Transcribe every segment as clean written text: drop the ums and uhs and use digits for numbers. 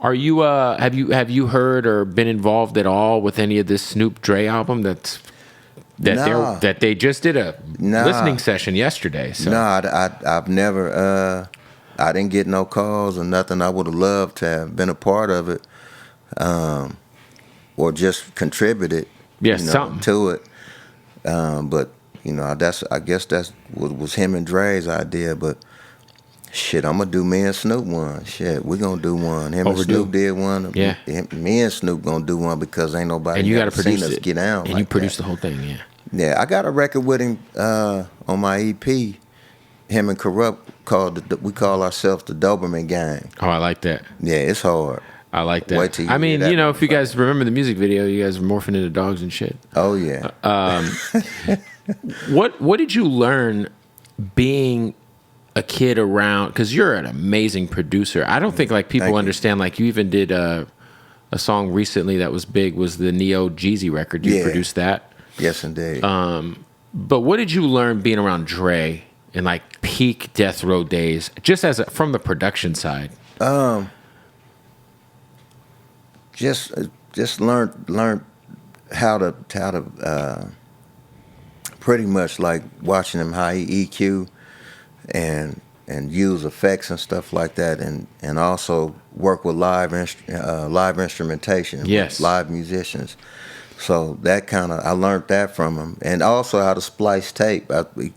Are you have you heard or been involved at all with any of this Snoop Dre album Nah. that they just did a Nah. listening session yesterday? So I've never I didn't get no calls or nothing. I would have loved to have been a part of it, or just contributed, something to it. But I guess that's was him and Dre's idea. But shit, I'm gonna do me and Snoop one. Shit, we gonna do one. Him Overdue. and Snoop did one. Yeah. Me and Snoop gonna do one because ain't nobody and you got to seen produce us it. get down. And like you produce that. the whole thing. Yeah. Yeah, I got a record with him on my EP. Him and Kurupt we call ourselves the Doberman Gang. Oh, I like that. Yeah, it's hard. I like that. Wait till you I mean, hear that if you guys remember the music video, you guys were morphing into dogs and shit. Oh yeah. What did you learn being a kid around? Because you're an amazing producer. I don't think like people Thank you. understand. Like you even did a song recently that was big. Was the Neo Jeezy record? You Yeah. produced that. Yes, indeed. But what did you learn being around Dre in like peak Death Row days, just from the production side? Just learned how to pretty much like watching him how he EQ and use effects and stuff like that, and also work with live instrumentation. Yes. Live musicians. So that I learned that from him, and also how to splice tape.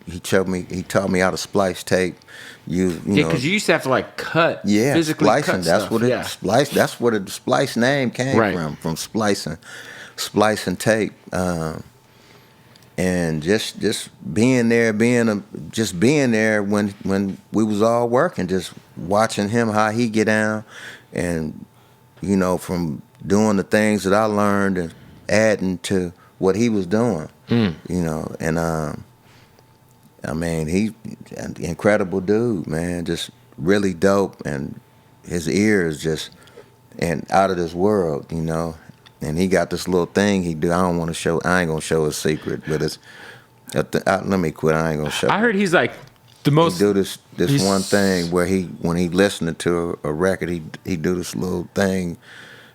He taught me how to splice tape. Because you used to have to like cut, physically splicing. cut That's stuff. what it splice. That's where the splice name came from splicing tape, and just being there, being there when we was all working, just watching him how he get down, and from doing the things that I learned and adding to what he was doing, and I mean, he's an incredible dude, man, just really dope, and his ears just and out of this world, and he got this little thing he do. I ain't gonna show his secret, but it's let me quit. I ain't gonna show. I heard he's like the most. He do this one thing where when he listening to a record, he do this little thing.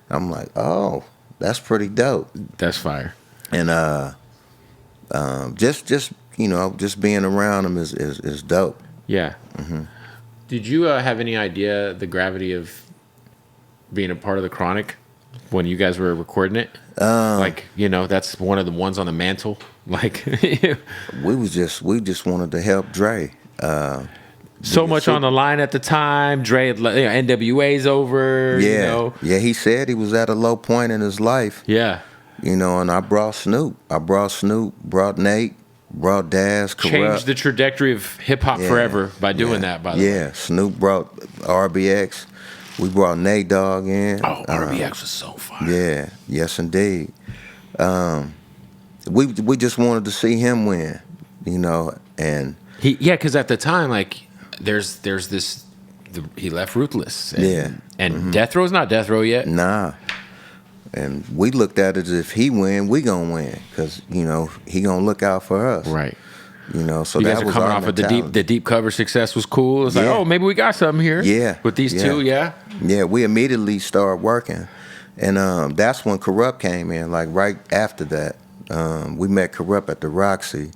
I'm like, oh, that's pretty dope. That's fire. And just being around him is dope. Yeah. Mm-hmm. Did you have any idea the gravity of being a part of the Chronic when you guys were recording it? That's one of the ones on the mantle. Like, we just wanted to help Dre. So much on the line at the time. Dre, NWA's over. Yeah, yeah. He said he was at a low point in his life. Yeah. And I brought Snoop. Brought Nate, brought Daz. Kurupt. Changed the trajectory of hip hop forever by doing that. By the way. Yeah, Snoop brought RBX. We brought Nate Dogg in. Oh, RBX was so fire. Yeah, yes indeed. We just wanted to see him win, and because at the time, like, there's this. He left Ruthless. And Death Row's not Death Row yet. Nah. And we looked at it as if he win, we gonna win, because he gonna look out for us, right? So you that guys are was coming our off mentality. of the deep cover success was cool. It's like, oh, maybe we got something here. Yeah, with these two, yeah. We immediately started working, and that's when Kurupt came in. Like right after that, we met Kurupt at the Roxy.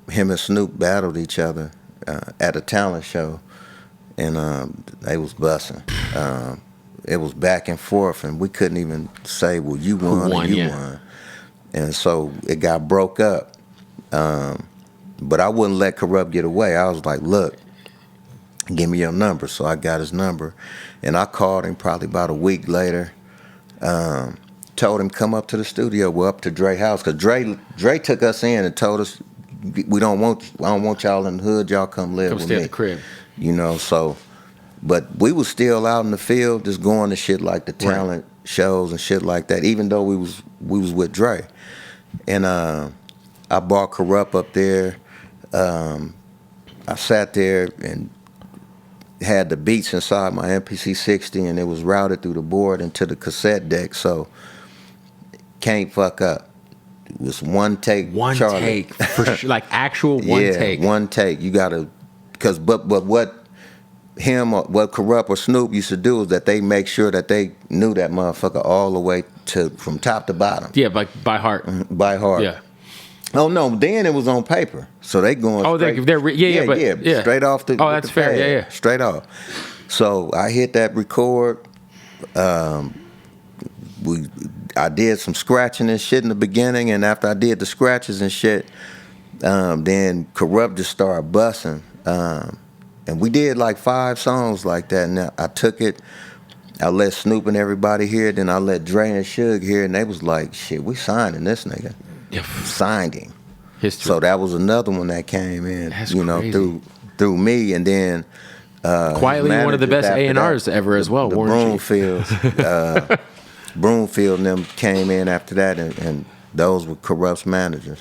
Him and Snoop battled each other at a talent show, and they was busting. It was back and forth, and we couldn't even say, well, you won or you won. And so it got broke up. But I wouldn't let Kurupt get away. I was like, look, give me your number. So I got his number. And I called him probably about a week later. Told him, come up to the studio. We're up to Dre's house. Because Dre took us in and told us, I don't want y'all in the hood. Y'all come live with me. Come stay at the crib. So... But we was still out in the field, just going to shit like the talent shows and shit like that. Even though we was with Dre, and I brought Kurupt up there. I sat there and had the beats inside my MPC 60, and it was routed through the board into the cassette deck. So can't fuck up. It was one take. One Charlie. take for sure, like actual one take. One take. You gotta, but what. him, or what Kurupt or Snoop used to do is that they make sure that they knew that motherfucker all the way to from top to bottom. Yeah, by heart. By heart. Yeah. Oh no, then it was on paper, so they going. Oh, straight, yeah, straight off the. Oh, that's fair. pad, Yeah. straight off. So I hit that record. I did some scratching and shit in the beginning, and after I did the scratches and shit, then Kurupt just started busting. And we did like 5 songs like that. And I took it, I let Snoop and everybody hear it, then I let Dre and Suge hear it, and they was like, shit, we signing this nigga. Yep. Signed him. History. So that was another one that came in, That's you know, crazy. through me, and then Quietly one of the best A&Rs ever as well. The Warren G. Broomfields, Broomfield and them came in after that, and those were Kurupt's managers.